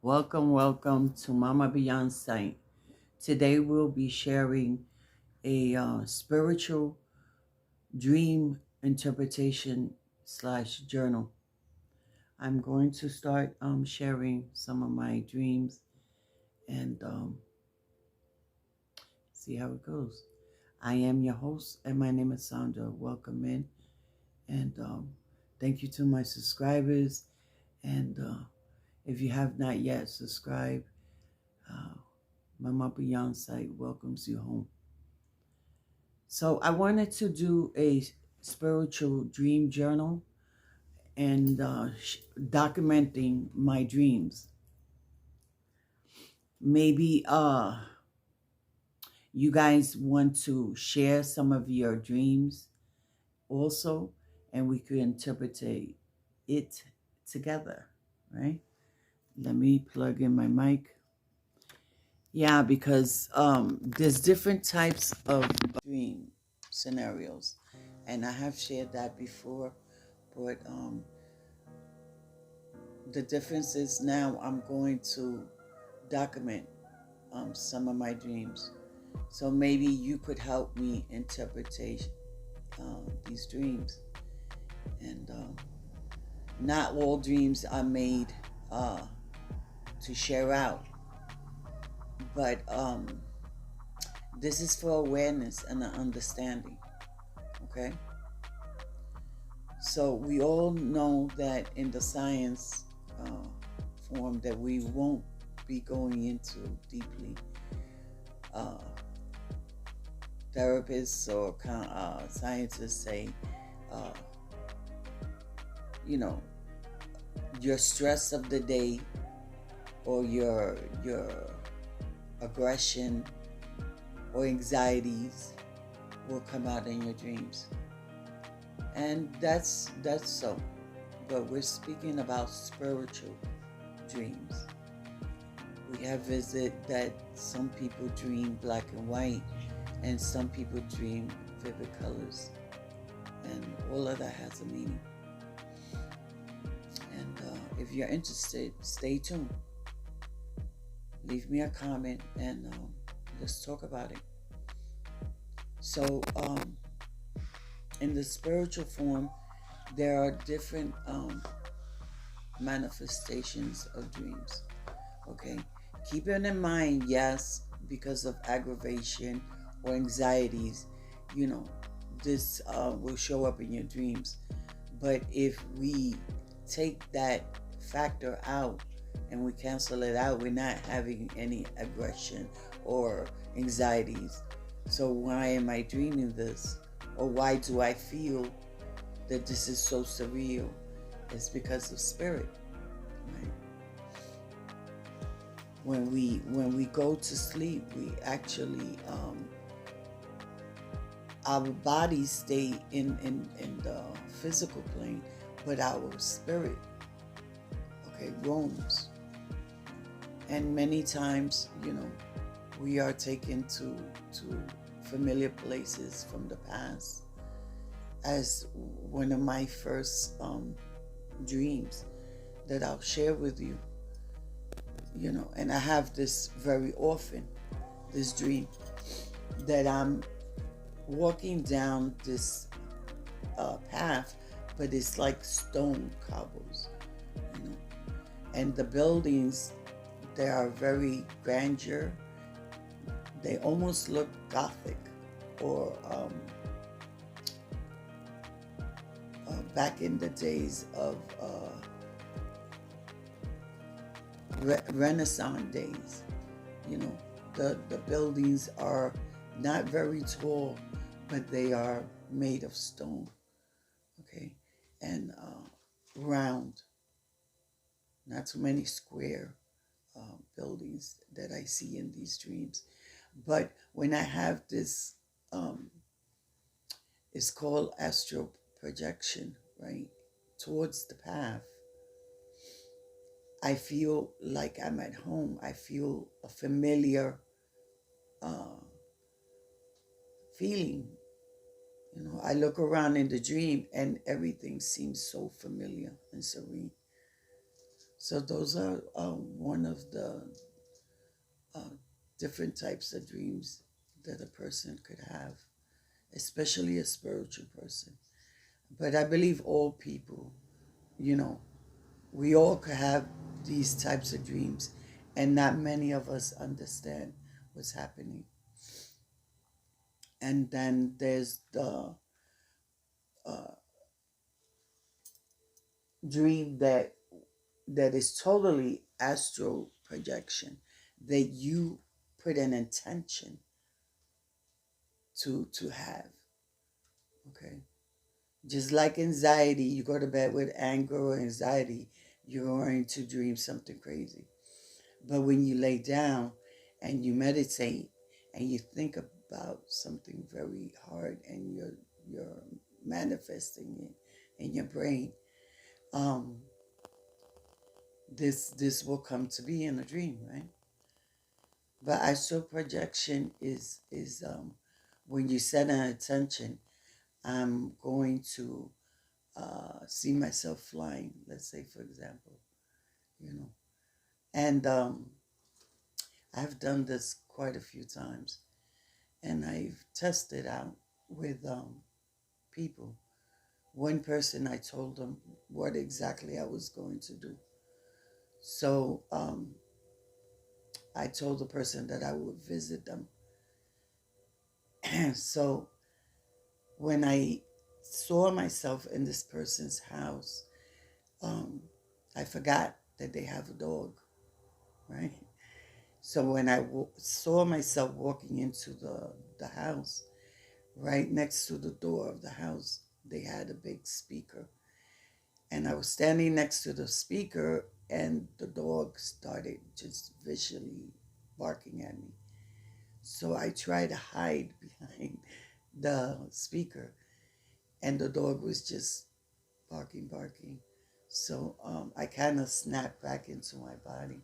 Welcome to Mama Beyond Sight. Today we'll be sharing a spiritual dream interpretation slash journal. I'm going to start sharing some of my dreams and see how it goes. I am your host, and my name is Sandra. Welcome in, and thank you to my subscribers. And if you have not yet subscribed, uh, Mama Beyond Sight welcomes you home. So I wanted to do a spiritual dream journal and documenting my dreams. Maybe you guys want to share some of your dreams also, and we could interpret it together, right? Let me plug in my mic. Yeah, because there's different types of dream scenarios, and I have shared that before. But the difference is now I'm going to document some of my dreams. So maybe you could help me interpret these dreams. And not all dreams are made uh, to share out, but this is for awareness and an understanding. Okay? So we all know that in the science form that we won't be going into deeply. Uh, Therapists or scientists say, uh, you know, your stress of the day or your aggression or anxieties will come out in your dreams, and that's so. But we're speaking about spiritual dreams. We have visit that some people dream black and white, and some people dream vivid colors, and all of that has a meaning. And if you're interested, stay tuned. Leave me a comment, and let's talk about it. So, in the spiritual form, there are different manifestations of dreams. Okay, keep it in mind. Yes, because of aggravation or anxieties, you know, this will show up in your dreams. But if we take that factor out and we cancel it out, we're not having any aggression or anxieties. So why am I dreaming this? Or why do I feel that this is so surreal? It's because of spirit. Right? When we go to sleep, we actually our bodies stay in the physical plane, but our spirit, okay, roams. And many times, you know, we are taken to familiar places from the past. As one of my first dreams that I'll share with you, you know, and I have this very often, this dream that I'm walking down this path, but it's like stone cobbles, you know, and the buildings, they are very grandeur. They almost look Gothic, or back in the days of Renaissance days. You know, the buildings are not very tall, but they are made of stone, okay, and round. Not too many square buildings that I see in these dreams. But when I have this, it's called astral projection, right, towards the path, I feel like I'm at home. I feel a familiar uh, feeling. You know, I look around in the dream and everything seems so familiar and serene. So those are one of the uh, different types of dreams that a person could have, especially a spiritual person. But I believe all people, you know, we all could have these types of dreams, and not many of us understand what's happening. And then there's the uh, dream that is totally astral projection, that you put an intention to have. Okay, just like anxiety, you go to bed with anger or anxiety, you're going to dream something crazy. But when you lay down and you meditate and you think about something very hard and you're manifesting it in your brain, um, this will come to be in a dream, right? But astral projection is when you set an intention. I'm going to see myself flying. Let's say, for example, you know, and I've done this quite a few times, and I've tested out with people. One person, I told them what exactly I was going to do. So I told the person that I would visit them. So when I saw myself in this person's house, um, I forgot that they have a dog, right? So when I saw myself walking into the house, right next to the door of the house, they had a big speaker. And I was standing next to the speaker, and the dog started just visually barking at me. So I tried to hide behind the speaker, and the dog was just barking, barking. So I kind of snapped back into my body.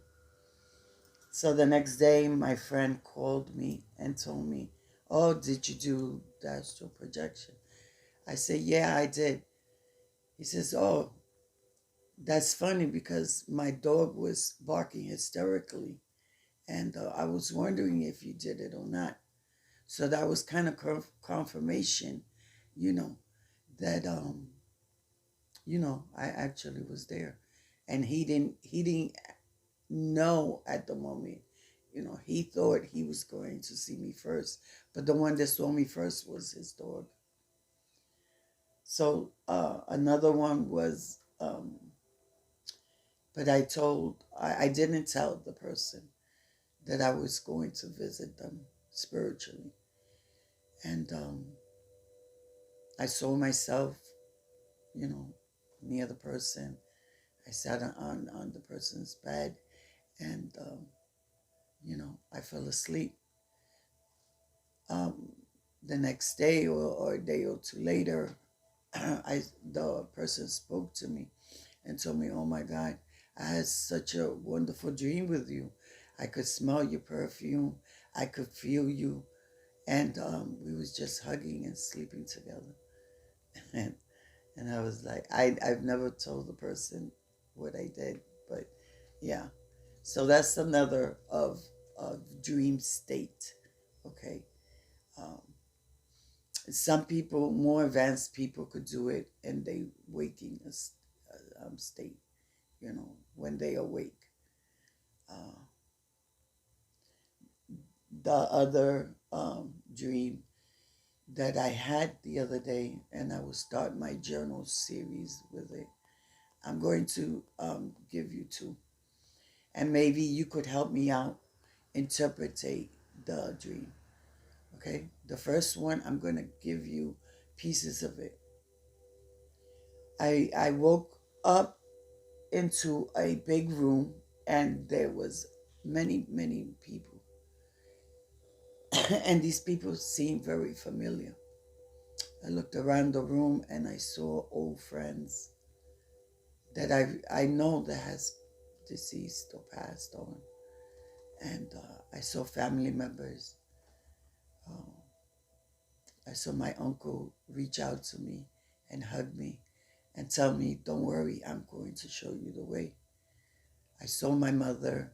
So the next day, my friend called me and told me, "Oh, did you do the astral projection?" I said, "Yeah, I did." He says, "Oh, that's funny because my dog was barking hysterically, and I was wondering if you did it or not." So that was kind of confirmation, you know, that I actually was there, and he didn't know at the moment. He thought he was going to see me first, but the one that saw me first was his dog. So another one was, but I didn't tell the person that I was going to visit them spiritually. And I saw myself, you know, near the person. I sat on the person's bed, and, I fell asleep. Um, the next day, or a day or two later, the person spoke to me and told me, "Oh my God, I had such a wonderful dream with you. I could smell your perfume. I could feel you. And we was just hugging and sleeping together." and and I was like, I've never told the person what I did, but yeah. So that's another of dream state. Okay. Um, some people, more advanced people, could do it in they waking state. When they awake. Uh, the other dream that I had the other day, and I will start my journal series with it. I'm going to give you two, and maybe you could help me out interpretate the dream. Okay, the first one, I'm going to give you pieces of it. I woke up into a big room, and there was many people, and these people seemed very familiar. I looked around the room and I saw old friends that I know that has deceased or passed on, and I saw family members. Uh, I saw my uncle reach out to me and hug me and tell me, "Don't worry, I'm going to show you the way." I saw my mother,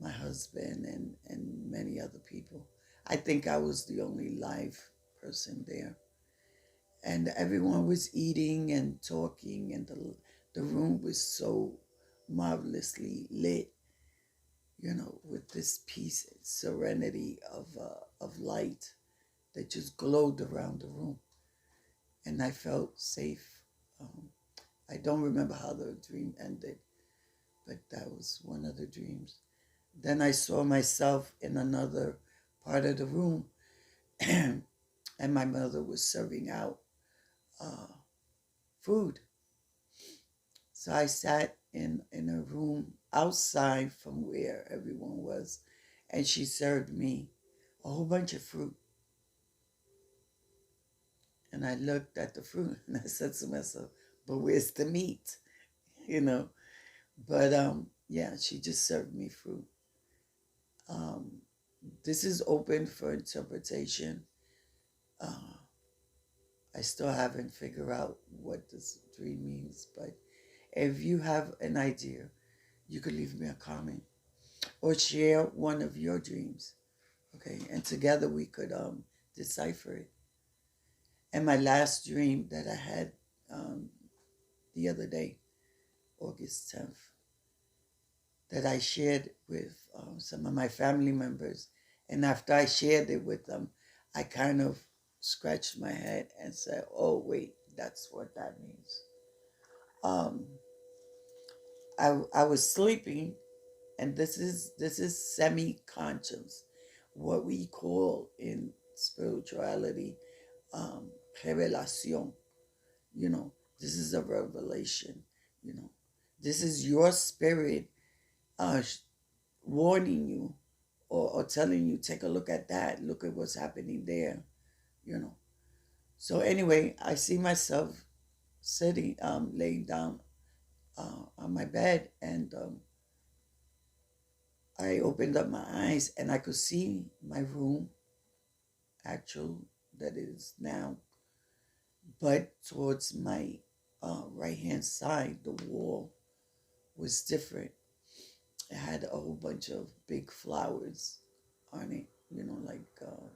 my husband, and many other people. I think I was the only live person there. And everyone was eating and talking, and the room was so marvelously lit, with this peace and serenity of light that just glowed around the room. And I felt safe. Um, I don't remember how the dream ended, but that was one of the dreams. Then I saw myself in another part of the room, and my mother was serving out uh, food. So I sat in a room outside from where everyone was, and she served me a whole bunch of fruit. And I looked at the fruit and I said to myself, but where's the meat? You know? But yeah, she just served me fruit. Um, this is open for interpretation. Uh, I still haven't figured out what this dream means, but if you have an idea, you could leave me a comment or share one of your dreams, okay? And together we could decipher it. And my last dream that I had um, the other day, August 10th, that I shared with some of my family members. And after I shared it with them, I kind of scratched my head and said, oh, wait, that's what that means. Um, I was sleeping, and this is semi-conscious, what we call in spirituality revelación. This is a revelation. You know, this is your spirit uh, warning you, or telling you, take a look at that, look at what's happening there. You know. So anyway, I see myself sitting, laying down on my bed, and I opened up my eyes and I could see my room, actual that is now, but towards my right hand side, the wall was different. It had a whole bunch of big flowers on it, like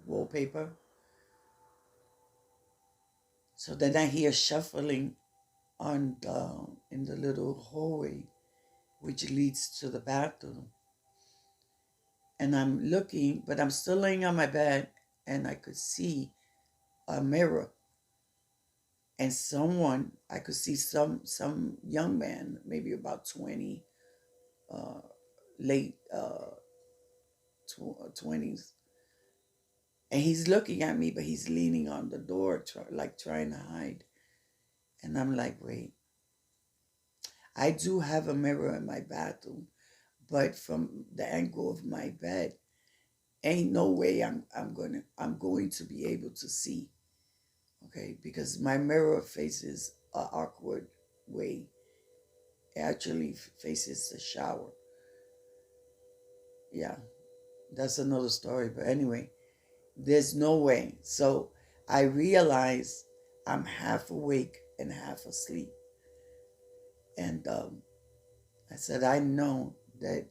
wallpaper. So then I hear shuffling on in the little hallway which leads to the bathroom. And I'm looking, but I'm still laying on my bed, and I could see a mirror, and I could see some young man, maybe about 20, uh, late 20s, and he's looking at me, but he's leaning on the door, like trying to hide. And I'm like, wait, I do have a mirror in my bathroom, but from the angle of my bed, ain't no way I'm going to be able to see, okay, because my mirror faces an awkward way. It actually faces the shower. Yeah, that's another story. But anyway, there's no way. So I realize I'm half awake and half asleep, and I said, I know that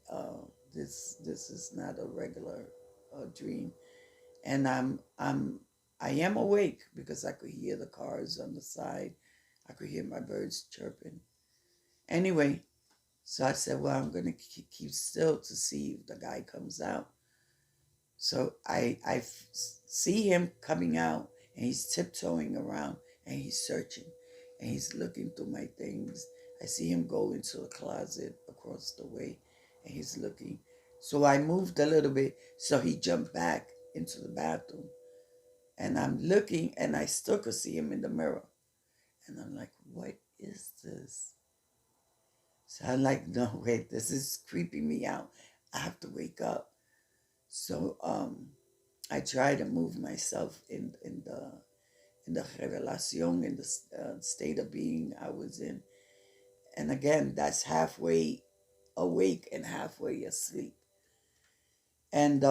this is not a regular dream, and I am awake because I could hear the cars on the side. I could hear my birds chirping. Anyway, so I said, well, I'm going to keep still to see if the guy comes out. So I see him coming out, and he's tiptoeing around, and he's searching, and he's looking through my things. I see him go into a closet across the way, and he's looking. So I moved a little bit, so he jumped back into the bathroom. And I'm looking, and I still could see him in the mirror. And I'm like, what is this? So I'm like, no, wait, this is creeping me out. I have to wake up. So I try to move myself in the revelación, in the state of being I was in. And again, that's halfway awake and halfway asleep. And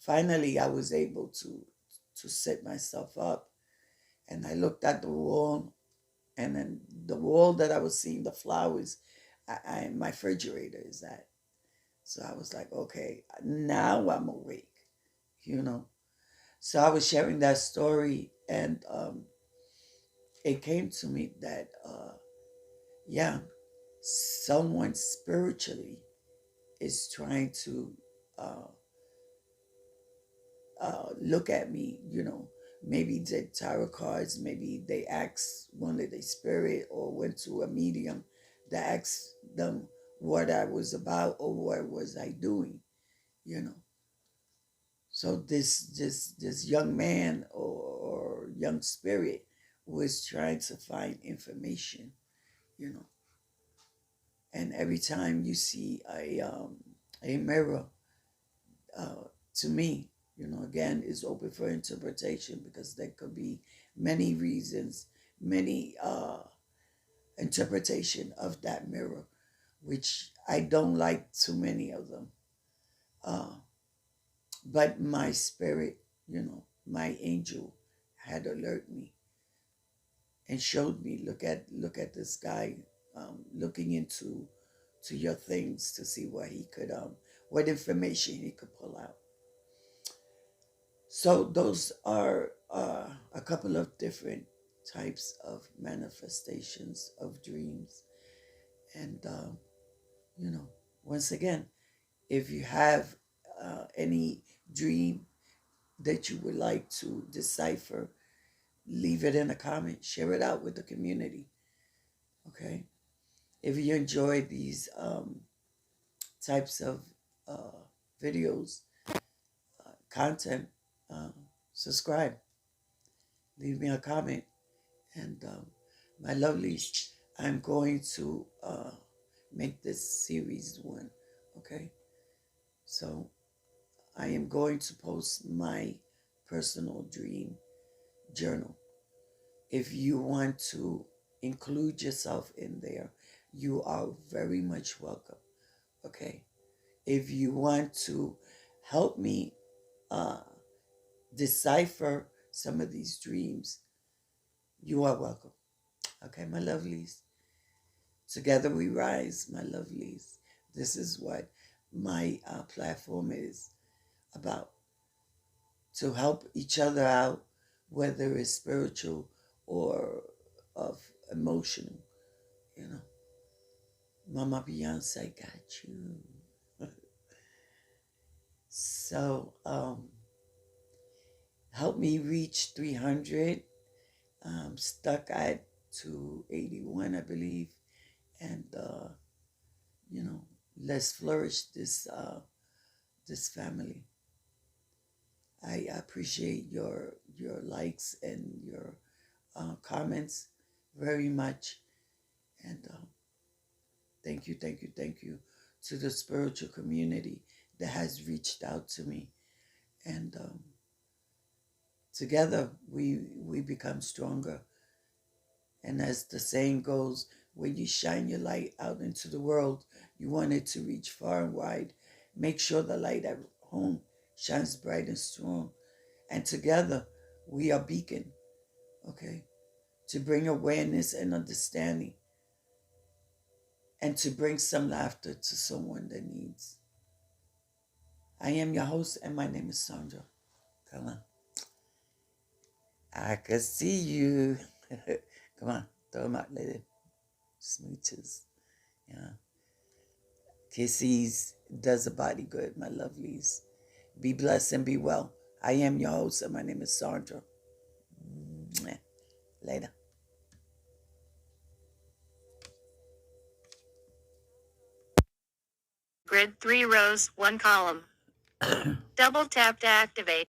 finally, I was able to set myself up, and I looked at the wall, and then the wall that I was seeing the flowers, my refrigerator is at. So I was like, okay, now I'm awake, you know. So I was sharing that story, and it came to me that, yeah, someone spiritually is trying to uh, look at me, you know. Maybe they tarot cards, maybe they asked one of their spirit or went to a medium that asked them what I was about or what was I doing, you know. So this young man or young spirit was trying to find information, you know. And every time you see a mirror, uh, to me, you know, again, is open for interpretation because there could be many reasons, many interpretation of that mirror, which I don't like too many of them. Uh, but my spirit, you know, my angel had alert me and showed me, look at this guy, looking into to your things to see what he could what information he could pull out. So those are a couple of different types of manifestations of dreams. And, you know, once again, if you have any dream that you would like to decipher, leave it in a comment, share it out with the community. Okay. If you enjoy these types of uh, videos, content, uh, subscribe, leave me a comment. And my lovelies, I'm going to make this series one. Okay. So I am going to post my personal dream journal. If you want to include yourself in there, you are very much welcome. Okay. If you want to help me uh, decipher some of these dreams, you are welcome. Okay, my lovelies. Together we rise, my lovelies. This is what my platform is about, to help each other out, whether it's spiritual or of emotional, you know. Mama Beyonce got you. So help me reach 300. I'm stuck at 281, I believe. And, you know, let's flourish this family. I appreciate your likes and your comments very much, and thank you, thank you, thank you to the spiritual community that has reached out to me, and together we become stronger. And as the saying goes, when you shine your light out into the world, you want it to reach far and wide. Make sure the light at home shines bright and strong. And together, we are beacon, okay, to bring awareness and understanding and to bring some laughter to someone that needs. I am your host, and my name is Sandra. Come on. I can see you. Come on, throw them out later. Smooches. Yeah. Kisses does a body good, my lovelies. Be blessed and be well. I am your host, and my name is Sandra. Later. Grid 3 rows, 1 column. Double tap to activate.